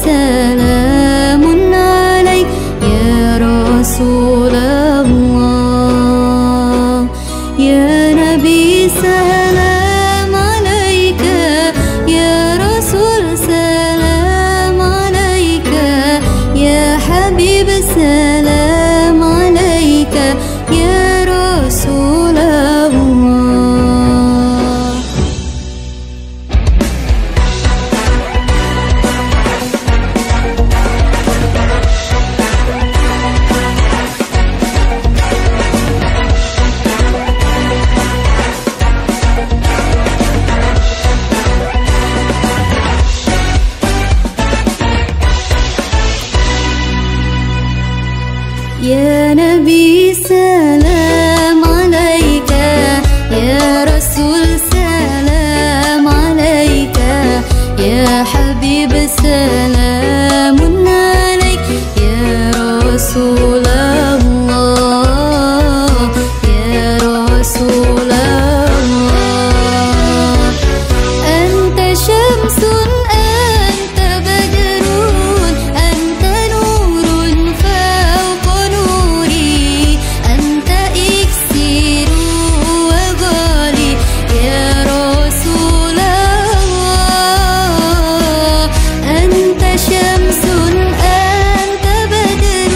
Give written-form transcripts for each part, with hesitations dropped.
سلام عليك يا رسول الله. يا نبي سلام عليك، يا رسول سلام عليك، يا حبيب سلام عليك يا رسول الله. يا نبي سلام عليك، يا رسول سلام عليك، يا حبيب سلام عليك يا رسول الله، يا رسول الله. أنت شمس أنت بدر أنت نور فوق نوري، أنت إكسير وغالي يا رسول الله. أنت شمس أنت بدر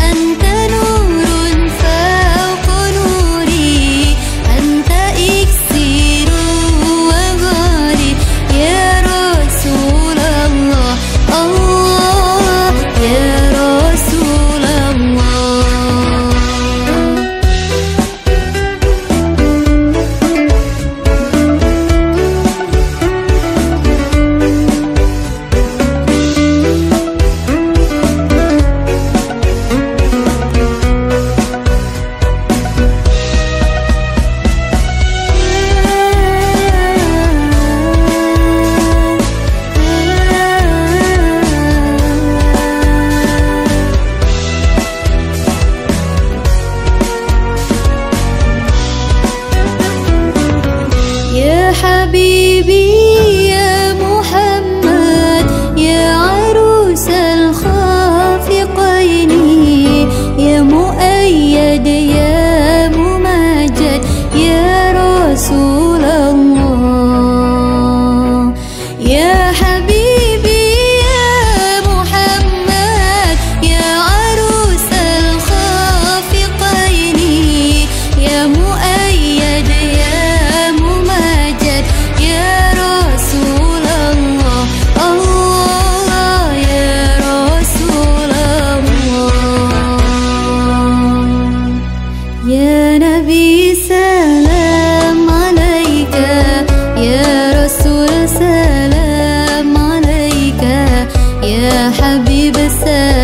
أنت نور فوق نوري، أنت إكسير وغالي يا رسول الله، الله يا رسول الله. يا حبيبي يا محمد يا عروس الخافقين، يا مؤيد يا ممجد يا رسول الله. يا حبيبي يا محمد يا عروس الخافقين، يا مؤيد يا ممجد يا رسول الله، الله يا رسول الله. يا نبي سلام عليك، يا رسول سلام عليك، يا حبيب سلام